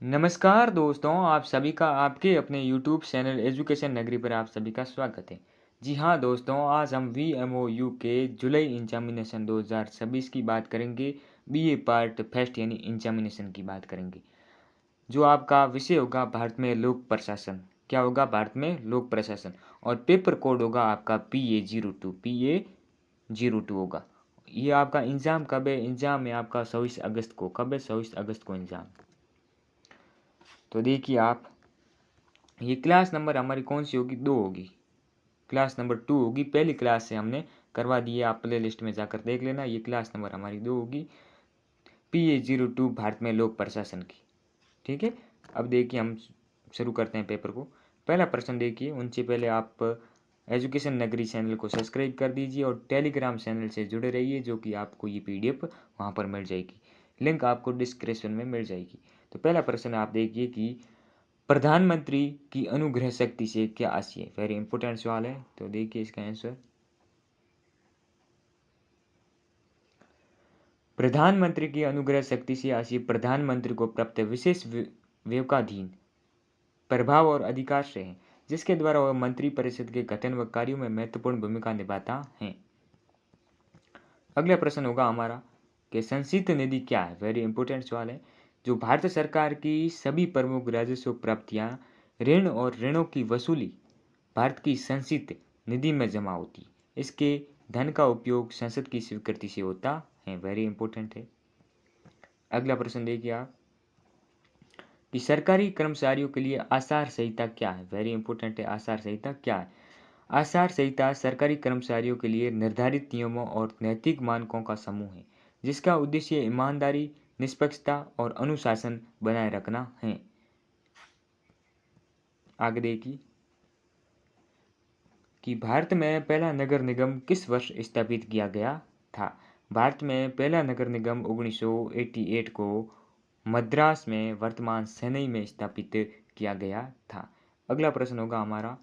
नमस्कार दोस्तों, आप सभी का आपके अपने यूट्यूब चैनल एजुकेशन नगरी पर आप सभी का स्वागत है। जी हाँ दोस्तों, आज हम वीएमओयू के जुलाई एग्जामिनेशन 2026 की बात करेंगे। बीए पार्ट फर्स्ट यानी एग्जामिनेशन की बात करेंगे, जो आपका विषय होगा भारत में लोक प्रशासन। क्या होगा? भारत में लोक प्रशासन। और पेपर कोड होगा आपका PA02 होगा। ये आपका एग्ज़ाम कब है? एग्ज़ाम है आपका 24 अगस्त को। कब है? 24 अगस्त को एग्ज़ाम। तो देखिए आप, ये क्लास नंबर हमारी कौन सी होगी? 2 होगी। क्लास नंबर 2 होगी। पहली क्लास से हमने करवा दी है, आप प्ले लिस्ट में जाकर देख लेना। ये क्लास नंबर हमारी 2 होगी, PA02 भारत में लोक प्रशासन की। ठीक है, अब देखिए हम शुरू करते हैं पेपर को। पहला प्रश्न देखिए, उनसे पहले आप एजुकेशन नगरी चैनल को सब्सक्राइब कर दीजिए और टेलीग्राम चैनल से जुड़े रहिए, जो कि आपको ये PDF वहाँ पर मिल जाएगी। लिंक आपको डिस्क्रिप्शन में मिल जाएगी। तो पहला प्रश्न आप देखिए कि प्रधानमंत्री की अनुग्रह शक्ति से क्या आशय? वेरी इंपॉर्टेंट सवाल है। तो देखिए इसका आंसर, प्रधानमंत्री की अनुग्रह शक्ति से आशय प्रधानमंत्री को प्राप्त विशेष विवेकाधीन प्रभाव और अधिकार से है, जिसके द्वारा वह मंत्री परिषद के गठन व कार्यों में महत्वपूर्ण भूमिका निभाता है। अगला प्रश्न होगा हमारा कि संचित निधि क्या है? वेरी इंपॉर्टेंट सवाल है। जो भारत सरकार की सभी प्रमुख राजस्व प्राप्तियां, ऋण और ऋणों की वसूली भारत की संचित निधि में जमा होती है। इसके धन का उपयोग संसद की स्वीकृति से होता है। वेरी इंपॉर्टेंट है। अगला प्रश्न देखिए आप कि सरकारी कर्मचारियों के लिए आचार संहिता क्या है? वेरी इंपॉर्टेंट है। आचार संहिता क्या है? आचार संहिता सरकारी कर्मचारियों के लिए निर्धारित नियमों और नैतिक मानकों का समूह है, जिसका उद्देश्य ईमानदारी, निष्पक्षता और अनुशासन बनाए रखना है। आगे देखिए कि भारत में पहला नगर निगम किस वर्ष स्थापित किया गया था? भारत में पहला नगर निगम 1988 को मद्रास में वर्तमान चेन्नई में स्थापित किया गया था। अगला प्रश्न होगा हमारा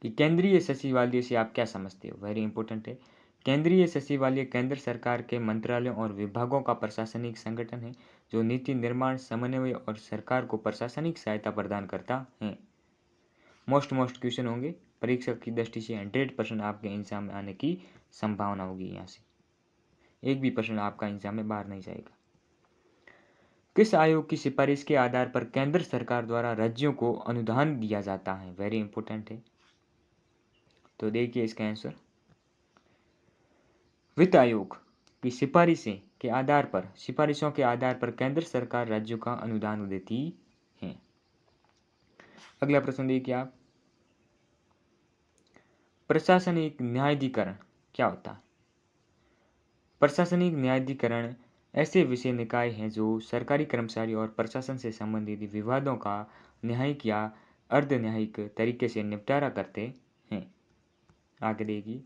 कि केंद्रीय सचिवालय से आप क्या समझते हो? वेरी इंपॉर्टेंट है। केंद्रीय सचिवालय केंद्र सरकार के मंत्रालयों और विभागों का प्रशासनिक संगठन है, जो नीति निर्माण, समन्वय और सरकार को प्रशासनिक सहायता प्रदान करता है। मोस्ट क्वेश्चन होंगे परीक्षा की दृष्टि से। 100% आपके एग्जाम में आने की संभावना होगी। यहाँ से एक भी प्रश्न आपका एग्जाम में बाहर नहीं जाएगा। किस आयोग की सिफारिश के आधार पर केंद्र सरकार द्वारा राज्यों को अनुदान दिया जाता है? वेरी इंपॉर्टेंट है। तो देखिए इसका आंसर, वित्त आयोग की सिफारिशों के आधार पर केंद्र सरकार राज्यों का अनुदान देती है। अगला प्रश्न देखिए आप, प्रशासनिक न्यायाधिकरण क्या होता है? प्रशासनिक न्यायाधिकरण ऐसे विषय निकाय हैं जो सरकारी कर्मचारी और प्रशासन से संबंधित विवादों का न्यायिक या अर्ध न्यायिक तरीके से निपटारा करते हैं। आगे देखिए,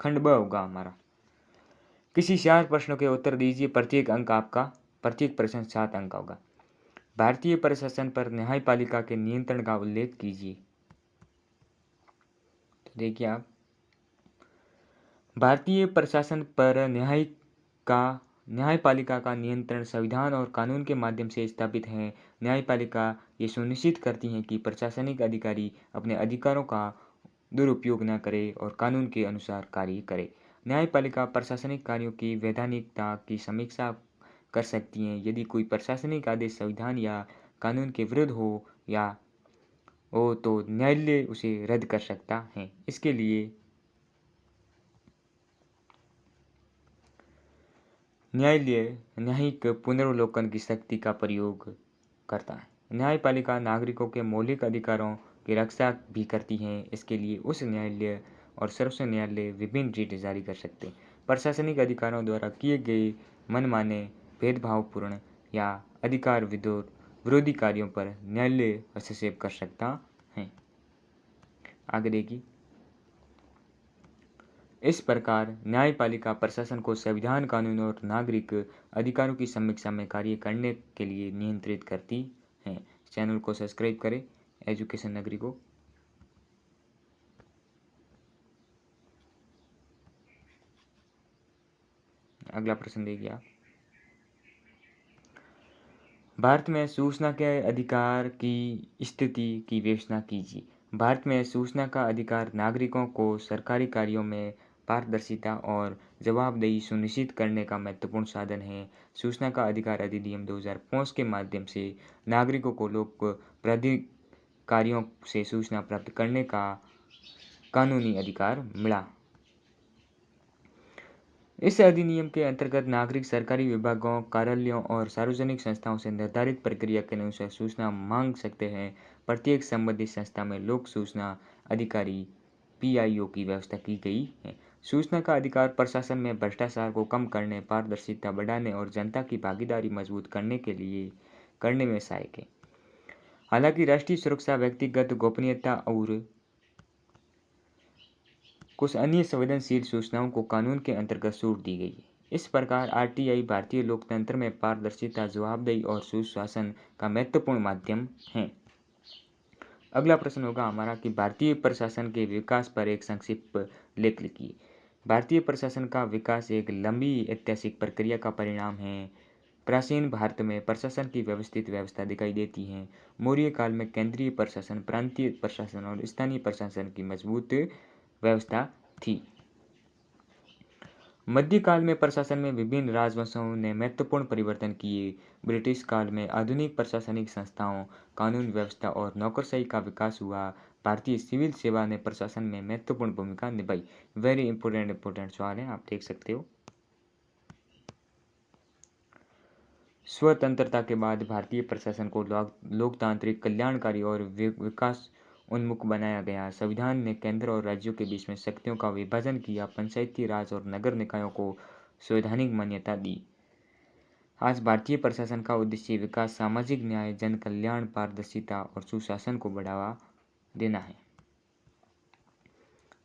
खंड ब होगा हमारा, किसी 4 प्रश्नों के उत्तर दीजिए। प्रत्येक प्रश्न 7 अंक का होगा। भारतीय प्रशासन पर न्यायपालिका के नियंत्रण का उल्लेख कीजिए। तो देखिए आप, भारतीय प्रशासन पर न्यायपालिका का नियंत्रण संविधान और कानून के माध्यम से स्थापित है। न्यायपालिका ये सुनिश्चित करती है कि प्रशासनिक अधिकारी अपने अधिकारों का दुरुपयोग न करे और कानून के अनुसार कार्य करे। न्यायपालिका प्रशासनिक कार्यों की वैधानिकता की समीक्षा कर सकती हैं। यदि कोई प्रशासनिक आदेश संविधान या कानून के विरुद्ध हो तो न्यायालय उसे रद्द कर सकता है। इसके लिए न्यायालय न्यायिक पुनर्वलोकन की शक्ति का प्रयोग करता है। न्यायपालिका नागरिकों के मौलिक अधिकारों की रक्षा भी करती है। इसके लिए उस न्यायालय और सर्वोच्च न्यायालय विभिन्न रिट जारी कर सकते हैं। प्रशासनिक अधिकारियों द्वारा किए गए मनमाने, भेदभावपूर्ण या अधिकार विरोधी कार्यों पर न्यायालय हस्तक्षेप कर सकता है। आगे देखिए, इस प्रकार न्यायपालिका प्रशासन को संविधान, कानून और नागरिक अधिकारों की समीक्षा में कार्य करने के लिए नियंत्रित करती है। चैनल को सब्सक्राइब करें एजुकेशन नगरी को। अगला प्रश्न देखिए आप। भारत में सूचना के अधिकार की स्थिति की विवेचना कीजिए। भारत में सूचना का अधिकार नागरिकों को सरकारी कार्यों में पारदर्शिता और जवाबदेही सुनिश्चित करने का महत्वपूर्ण साधन है। सूचना का अधिकार अधिनियम 2005 के माध्यम से नागरिकों को लोक प्राधिकारियों से सूचना प्राप्त करने का कानूनी अधिकार मिला। इस अधिनियम के अंतर्गत नागरिक सरकारी विभागों, कार्यालयों और सार्वजनिक संस्थाओं से निर्धारित प्रक्रिया के अनुसार सूचना मांग सकते हैं। प्रत्येक संबंधित संस्था में लोक सूचना अधिकारी (पीआईओ) की व्यवस्था की गई है। सूचना का अधिकार प्रशासन में भ्रष्टाचार को कम करने, पारदर्शिता बढ़ाने और जनता की भागीदारी मजबूत करने में सहायक है। हालांकि राष्ट्रीय सुरक्षा, व्यक्तिगत गोपनीयता और कुछ अन्य संवेदनशील सूचनाओं को कानून के अंतर्गत छूट दी गई है। इस प्रकार आरटीआई भारतीय लोकतंत्र में पारदर्शिता, जवाबदेही और सुशासन का महत्वपूर्ण माध्यम है। अगला प्रश्न होगा हमारा कि भारतीय प्रशासन के विकास पर एक संक्षिप्त लेख लिखिए। भारतीय प्रशासन का विकास एक लंबी ऐतिहासिक प्रक्रिया का परिणाम है। प्राचीन भारत में प्रशासन की व्यवस्थित व्यवस्था दिखाई देती है। मौर्य काल में केंद्रीय प्रशासन, प्रांतीय प्रशासन और स्थानीय प्रशासन की मजबूत व्यवस्था थी। मध्यकाल में प्रशासन में विभिन्न राजवंशों ने महत्वपूर्ण परिवर्तन किए। ब्रिटिश काल में आधुनिक प्रशासनिक संस्थाओं, कानून व्यवस्था और नौकरशाही का विकास हुआ। भारतीय सिविल सेवा ने प्रशासन में महत्वपूर्ण भूमिका निभाई। वेरी इंपॉर्टेंट सवाल है, आप देख सकते हो। स्वतंत्रता के बाद भारतीय प्रशासन को लोकतांत्रिक, कल्याणकारी और विकास उन्मुख बनाया गया। संविधान ने केंद्र और राज्यों के बीच में शक्तियों का विभाजन किया। पंचायती राज और नगर निकायों को संवैधानिक मान्यता दी। आज भारतीय प्रशासन का उद्देश्य विकास, सामाजिक न्याय, जन कल्याण, पारदर्शिता और सुशासन को बढ़ावा देना है।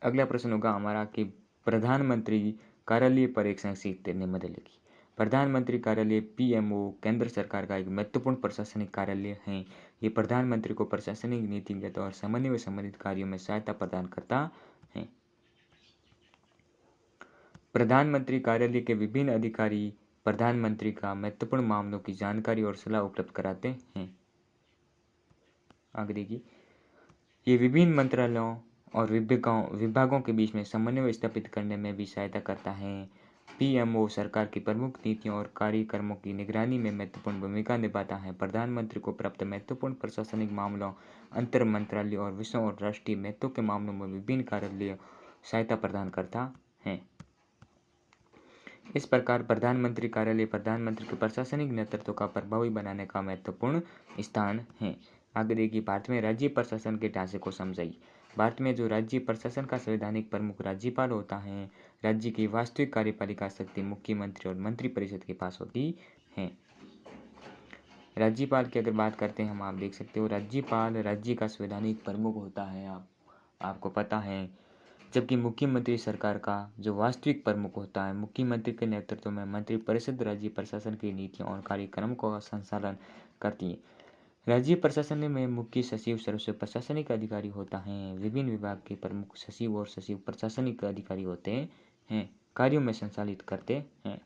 अगला प्रश्न होगा हमारा कि प्रधानमंत्री कार्यालय पर एक संक्षिप्त निबंध लिखिए। प्रधानमंत्री कार्यालय (पीएमओ) केंद्र सरकार का एक महत्वपूर्ण प्रशासनिक कार्यालय है। ये प्रधानमंत्री को प्रशासनिक, नीतिगत और समन्वय संबंधित कार्यों में सहायता प्रदान करता है। प्रधानमंत्री कार्यालय के विभिन्न अधिकारी प्रधानमंत्री का महत्वपूर्ण मामलों की जानकारी और सलाह उपलब्ध कराते हैं। आगे देखिए, ये विभिन्न मंत्रालयों और विभागों के बीच में समन्वय स्थापित करने में भी सहायता करता है। पीएमओ सरकार की प्रमुख नीतियों और कार्यक्रमों की निगरानी में महत्वपूर्ण भूमिका निभाता है। प्रधानमंत्री को प्राप्त महत्वपूर्ण प्रशासनिक मामलों, अंतर मंत्रालय और विश्व और राष्ट्रीय महत्व के मामलों में विभिन्न कार्यालय सहायता प्रदान करता है। इस प्रकार प्रधानमंत्री कार्यालय प्रधानमंत्री के प्रशासनिक नेतृत्व का प्रभावी बनाने का महत्वपूर्ण स्थान है। आगे देखिए, भारत में राज्य प्रशासन के ढांचे को समझाइए। भारत में जो राज्य प्रशासन का संवैधानिक प्रमुख राज्यपाल होता है। राज्य की वास्तविक कार्यपालिका शक्ति मुख्यमंत्री और मंत्रिपरिषद के पास होती है। राज्यपाल की अगर बात करते हैं हम, आप देख सकते हो राज्यपाल राज्य का संवैधानिक प्रमुख होता है, आपको पता है। जबकि मुख्यमंत्री सरकार का जो वास्तविक प्रमुख होता है। मुख्यमंत्री के नेतृत्व में मंत्रिपरिषद राज्य प्रशासन की नीतियों और कार्यक्रम का संचालन करती है। राज्य प्रशासन में मुख्य सचिव सर्वोच्च प्रशासनिक अधिकारी होता है। विभिन्न विभाग के प्रमुख सचिव और सचिव प्रशासनिक अधिकारी होते हैं, कार्यों में संचालित करते हैं।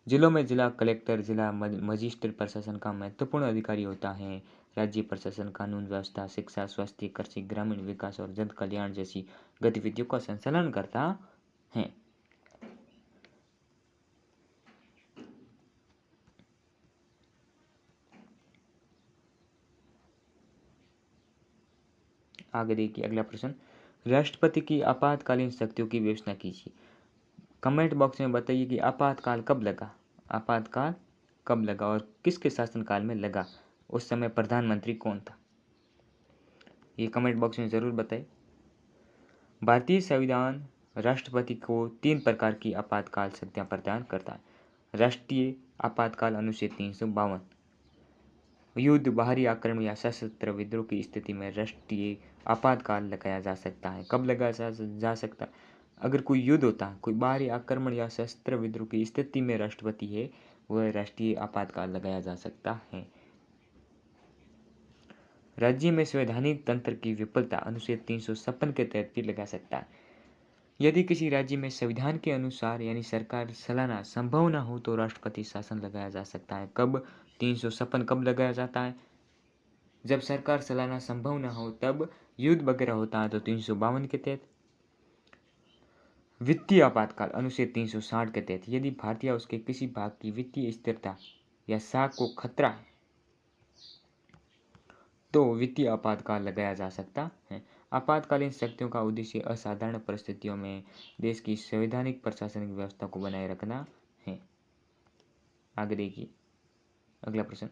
जिलों में जिला कलेक्टर, जिला मजिस्ट्रेट प्रशासन का महत्वपूर्ण अधिकारी होता है। राज्य प्रशासन कानून व्यवस्था, शिक्षा, स्वास्थ्य, कृषि, ग्रामीण विकास और जन कल्याण जैसी गतिविधियों का संचालन करता है। आगे देखिए, अगला प्रश्न, राष्ट्रपति की आपातकालीन शक्तियों की विवेचना कीजिए। कमेंट बॉक्स में बताइए कि आपातकाल कब लगा, आपातकाल कब लगा और किसके शासनकाल में लगा, उस समय प्रधानमंत्री कौन था, ये कमेंट बॉक्स में ज़रूर बताएं। भारतीय संविधान राष्ट्रपति को 3 प्रकार की आपातकाल शक्तियाँ प्रदान करता है। राष्ट्रीय आपातकाल अनुच्छेद 352, युद्ध, बाहरी आक्रमण या सशस्त्र विद्रोह की स्थिति में राष्ट्रीय आपातकाल लगाया जा सकता है। कब लगाया जा सकता है? अगर कोई युद्ध होता है, कोई बाहरी आक्रमण या सशस्त्र विद्रोह की स्थिति में राष्ट्रपति है, वह राष्ट्रीय आपातकाल लगाया जा सकता है। राज्य में संवैधानिक तंत्र की विफलता अनुच्छेद 356 के तहत भी लगा सकता है। यदि किसी राज्य में संविधान के अनुसार यानी सरकार चलाना संभव न हो तो राष्ट्रपति शासन लगाया जा सकता है। कब? 356 कब लगाया जाता है? जब सरकार चलाना संभव न हो, तब युद्ध वगैरह होता है तो 352 के तहत। वित्तीय आपातकाल अनुच्छेद 360 के तहत यदि भारत या उसके किसी भाग की वित्तीय स्थिरता या साख को खतरा है तो वित्तीय आपातकाल लगाया जा सकता है। आपातकालीन शक्तियों का उद्देश्य असाधारण परिस्थितियों में देश की संवैधानिक प्रशासनिक व्यवस्था को बनाए रखना है। आगे देखिए अगला प्रश्न,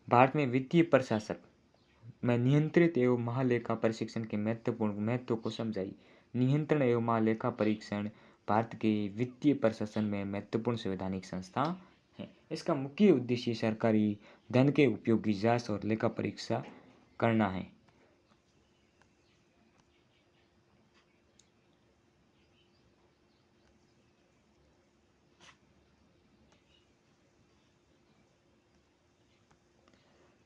भारत में वित्तीय प्रशासक में नियंत्रित एवं महालेखा परीक्षण के महत्वपूर्ण महत्व को समझाइए। नियंत्रण एवं महालेखा परीक्षण भारत के वित्तीय प्रशासन में महत्वपूर्ण संवैधानिक संस्था है। इसका मुख्य उद्देश्य सरकारी धन के उपयोग की जांच और लेखा परीक्षा करना है।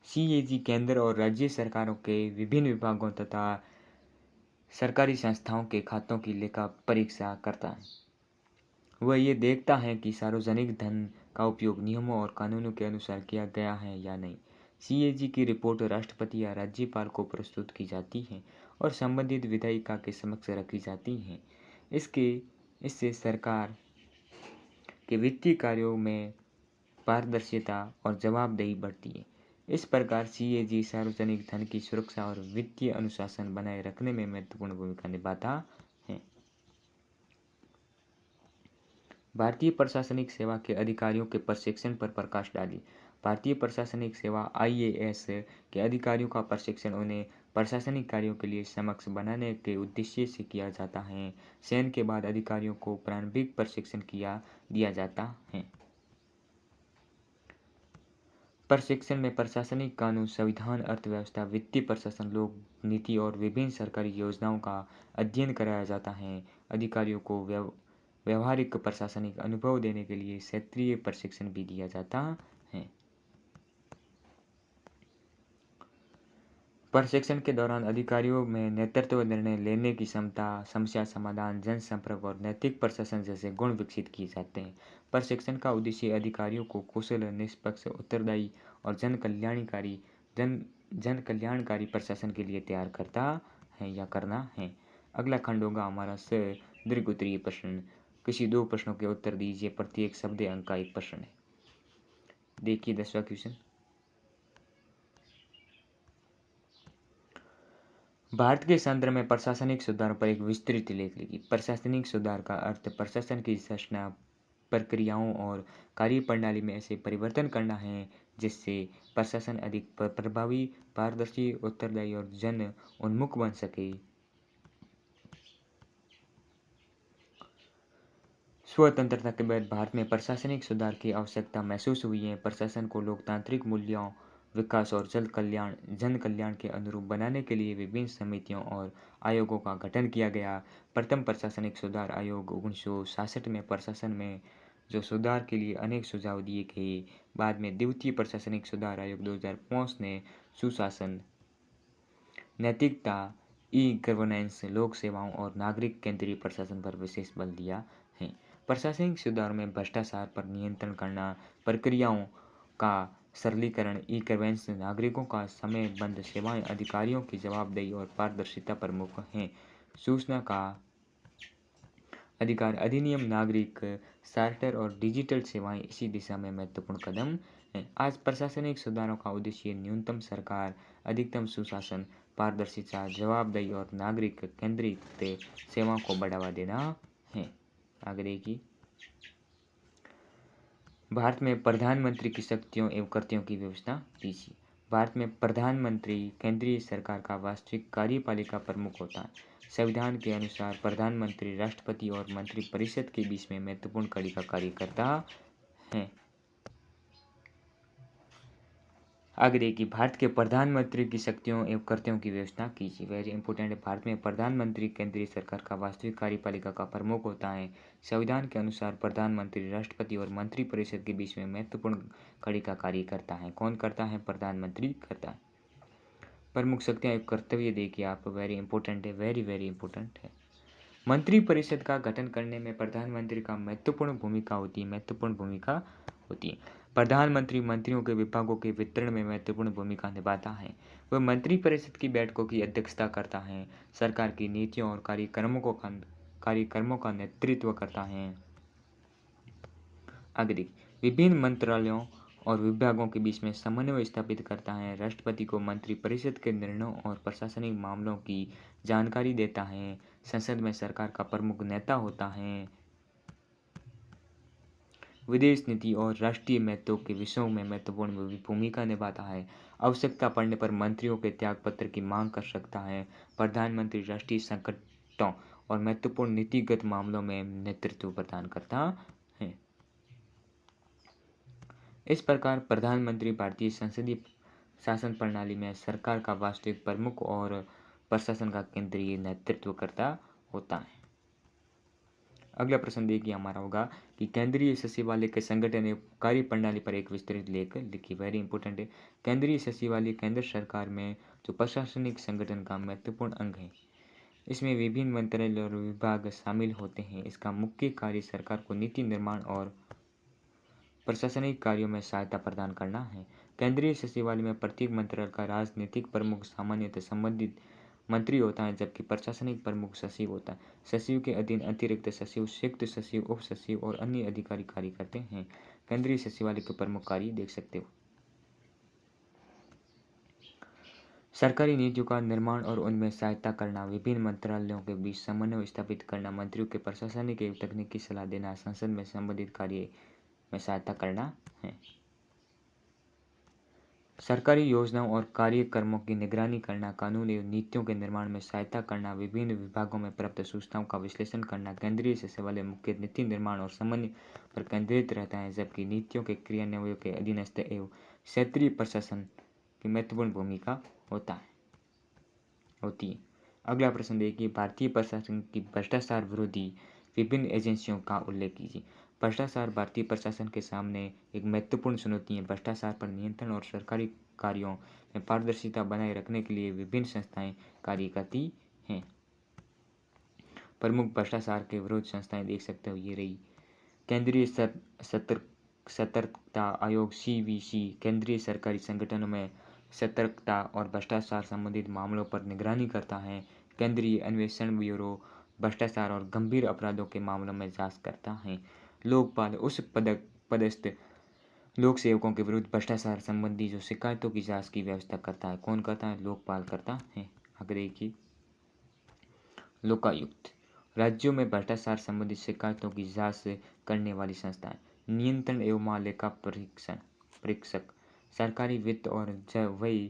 सीएजी केंद्र और राज्य सरकारों के विभिन्न विभागों तथा सरकारी संस्थाओं के खातों की लेखा परीक्षा करता है। वह ये देखता है कि सार्वजनिक धन का उपयोग नियमों और कानूनों के अनुसार किया गया है या नहीं। सीएजी की रिपोर्ट राष्ट्रपति या राज्यपाल को प्रस्तुत की जाती है और संबंधित विधायिका के समक्ष रखी जाती है। इससे सरकार के वित्तीय कार्यों में पारदर्शिता और जवाबदेही बढ़ती है। इस प्रकार सीएजी सार्वजनिक धन की सुरक्षा और वित्तीय अनुशासन बनाए रखने में महत्वपूर्ण भूमिका निभाता है। भारतीय प्रशासनिक सेवा के अधिकारियों के प्रशिक्षण पर प्रकाश डालिए। भारतीय प्रशासनिक सेवा आईएएस के अधिकारियों का प्रशिक्षण उन्हें प्रशासनिक कार्यों के लिए सक्षम बनाने के उद्देश्य से किया जाता है। चयन के बाद अधिकारियों को प्रारंभिक प्रशिक्षण दिया जाता है। प्रशिक्षण में प्रशासनिक कानून, संविधान, अर्थव्यवस्था, वित्तीय प्रशासन, लोक नीति और विभिन्न सरकारी योजनाओं का अध्ययन कराया जाता है। अधिकारियों को व्यवहारिक प्रशासनिक अनुभव देने के लिए क्षेत्रीय प्रशिक्षण भी दिया जाता है। प्रशिक्षण के दौरान अधिकारियों में नेतृत्व, निर्णय लेने की क्षमता, समस्या समाधान, जनसंपर्क और नैतिक प्रशासन जैसे गुण विकसित किए जाते हैं। प्रशिक्षण का उद्देश्य अधिकारियों को कुशल, निष्पक्ष, उत्तरदायी और जन कल्याणकारी प्रशासन के लिए तैयार करता है या करना है। अगला खंड होगा हमारा दीर्घ उत्तरीय प्रश्न। किसी 2 प्रश्नों के उत्तर दीजिए। प्रत्येक शब्द अंक का 1 प्रश्न है। देखिए 10वां क्वेश्चन, भारत के संदर्भ में प्रशासनिक सुधार पर एक विस्तृत लेख लिखिए। प्रशासनिक सुधार का अर्थ प्रशासन की संरचना, प्रक्रियाओं और कार्यप्रणाली में ऐसे परिवर्तन करना है जिससे प्रशासन अधिक प्रभावी, पारदर्शी, उत्तरदायी और जन उन्मुख बन सके। स्वतंत्रता के बाद भारत में प्रशासनिक सुधार की आवश्यकता महसूस हुई है। प्रशासन को लोकतांत्रिक मूल्यों, विकास और जन कल्याण के अनुरूप बनाने के लिए विभिन्न समितियों और आयोगों का गठन किया गया। प्रथम प्रशासनिक सुधार आयोग 1966 में प्रशासन में जो सुधार के लिए अनेक सुझाव दिए गए। बाद में द्वितीय प्रशासनिक सुधार आयोग 2005 ने सुशासन, नैतिकता, ई गवर्नेंस, लोक सेवाओं और नागरिक केंद्रीय प्रशासन पर विशेष बल दिया है। प्रशासनिक सुधार में भ्रष्टाचार पर नियंत्रण करना, प्रक्रियाओं का सरलीकरण, ई गवर्नेंस, नागरिकों का समयबद्ध सेवाएं, अधिकारियों की जवाबदेही और पारदर्शिता प्रमुख हैं। सूचना का अधिकार अधिनियम, नागरिक चार्टर और डिजिटल सेवाएं इसी दिशा में महत्वपूर्ण कदम हैं। आज प्रशासनिक सुधारों का उद्देश्य न्यूनतम सरकार, अधिकतम सुशासन, पारदर्शिता, जवाबदेही और नागरिक केंद्रित सेवाओं को बढ़ावा देना है। आगे देखिए, भारत में प्रधानमंत्री की शक्तियों एवं कर्तव्यों की व्यवस्था कीजिए। भारत में प्रधानमंत्री केंद्रीय सरकार का वास्तविक कार्यपालिका प्रमुख होता है। संविधान के अनुसार प्रधानमंत्री राष्ट्रपति और मंत्रिपरिषद के बीच में महत्वपूर्ण कड़ी का कार्य करता है। आगे देखिए, भारत के प्रधानमंत्री की शक्तियों एवं कर्तव्यों की व्यवस्था कीजिए। वेरी इंपॉर्टेंट है। भारत में प्रधानमंत्री केंद्रीय सरकार का वास्तविक कार्यपालिका का प्रमुख होता है। संविधान के अनुसार प्रधानमंत्री राष्ट्रपति और मंत्रिपरिषद के बीच में महत्वपूर्ण कड़ी का कार्य करता है। कौन करता है? प्रधानमंत्री करता है। प्रमुख शक्तियाँ एवं कर्तव्य देखिए आप, वेरी इंपॉर्टेंट है, वेरी वेरी इंपॉर्टेंट है। मंत्रिपरिषद का गठन करने में प्रधानमंत्री का महत्वपूर्ण भूमिका होती है। प्रधानमंत्री मंत्रियों के विभागों के वितरण में महत्वपूर्ण भूमिका निभाता है। वह मंत्रिपरिषद की बैठकों की अध्यक्षता करता है, सरकार की नीतियों और कार्यक्रमों का नेतृत्व करता है। आगे देखिए, विभिन्न मंत्रालयों और विभागों के बीच में समन्वय स्थापित करता है। राष्ट्रपति को मंत्रिपरिषद के निर्णयों और प्रशासनिक मामलों की जानकारी देता है। संसद में सरकार का प्रमुख नेता होता है। विदेश नीति और राष्ट्रीय महत्व के विषयों में महत्वपूर्ण भूमिका निभाता है। आवश्यकता पड़ने पर मंत्रियों के त्यागपत्र की मांग कर सकता है। प्रधानमंत्री राष्ट्रीय संकटों और महत्वपूर्ण नीतिगत मामलों में नेतृत्व प्रदान करता है। इस प्रकार प्रधानमंत्री भारतीय संसदीय शासन प्रणाली में सरकार का वास्तविक प्रमुख और प्रशासन का केंद्रीय नेतृत्वकर्ता होता है। अगला प्रश्न देखिए हमारा होगा कि केंद्रीय सचिवालय के संगठन एवं कार्य प्रणाली पर एक विस्तृत लेख लिखिए। वेरी इंपॉर्टेंट है। केंद्रीय सचिवालय केंद्र सरकार में जो प्रशासनिक संगठन का महत्वपूर्ण अंग है। इसमें विभिन्न मंत्रालय और विभाग शामिल होते हैं। इसका मुख्य कार्य सरकार को नीति निर्माण और प्रशासनिक कार्यों में सहायता प्रदान करना है। केंद्रीय सचिवालय में प्रत्येक मंत्रालय का राजनीतिक प्रमुख सामान्यतः संबंधित मंत्री होता है, जबकि प्रशासनिक प्रमुख सचिव होता है। सचिव के अधीन अतिरिक्त सचिव, संयुक्त सचिव, उप सचिव और अन्य अधिकारी कार्य करते हैं। केंद्रीय सचिवालय के प्रमुख कार्य देख सकते हो। सरकारी नीतियों का निर्माण और उनमें सहायता करना, विभिन्न मंत्रालयों के बीच समन्वय स्थापित करना, मंत्रियों के प्रशासनिक एवं तकनीकी सलाह देना, संसद में संबंधित कार्य में सहायता करना है। सरकारी योजनाओं और कार्यक्रमों की निगरानी करना, कानून एवं नीतियों के निर्माण में सहायता करना, विभिन्न विभागों में प्राप्त सूचनाओं का विश्लेषण करना। केंद्रीय सचिवालय मुख्य नीति निर्माण और समन्वय पर केंद्रित रहता है, जबकि नीतियों के क्रियान्वयन के अधीनस्थ एवं क्षेत्रीय प्रशासन की महत्वपूर्ण भूमिका होती है। अगला प्रश्न देखिए, भारतीय प्रशासन की भ्रष्टाचार विरोधी विभिन्न एजेंसियों का उल्लेख कीजिए। भ्रष्टाचार भारतीय प्रशासन के सामने एक महत्वपूर्ण चुनौती है। भ्रष्टाचार पर नियंत्रण और सरकारी कार्यों में पारदर्शिता बनाए रखने के लिए विभिन्न संस्थाएं कार्य करती हैं। प्रमुख भ्रष्टाचार के विरोध संस्थाएं देख सकते हो, ये रही केंद्रीय सतर्कता आयोग CVC, केंद्रीय सरकारी संगठनों में सतर्कता और भ्रष्टाचार संबंधित मामलों पर निगरानी करता है। केंद्रीय अन्वेषण ब्यूरो भ्रष्टाचार और गंभीर अपराधों के मामलों में जांच करता है। लोकपाल उस पदस्थ लोक सेवकों के विरुद्ध भ्रष्टाचार संबंधी जो शिकायतों की जांच की व्यवस्था करता है। कौन करता है? लोकपाल करता है। आगे देखिए, लोकायुक्त राज्यों में भ्रष्टाचार संबंधी शिकायतों की जांच करने वाली संस्थाएं। नियंत्रण एवं महालेखा परीक्षक सरकारी वित्त और व्यय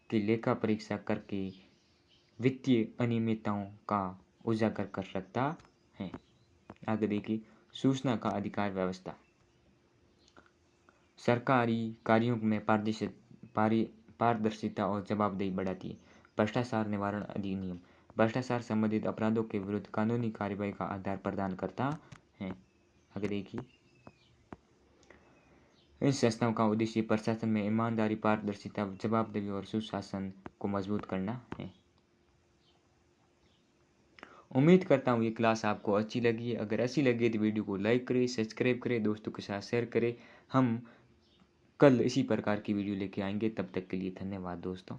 की लेखा परीक्षा करके वित्तीय अनियमितताओं का उजागर कर सकता है। आगे देखिए, सूचना का अधिकार व्यवस्था सरकारी कार्यों में पारदर्शिता और जवाबदेही बढ़ाती है। भ्रष्टाचार निवारण अधिनियम भ्रष्टाचार संबंधित अपराधों के विरुद्ध कानूनी कार्रवाई का आधार प्रदान करता है। आगे देखिए, इन संस्थाओं का उद्देश्य प्रशासन में ईमानदारी, पारदर्शिता, जवाबदेही और सुशासन को मजबूत करना है। उम्मीद करता हूँ ये क्लास आपको अच्छी लगी है। अगर अच्छी लगी तो वीडियो को लाइक करें, सब्सक्राइब करें, दोस्तों के साथ शेयर करें। हम कल इसी प्रकार की वीडियो लेके आएंगे। तब तक के लिए धन्यवाद दोस्तों।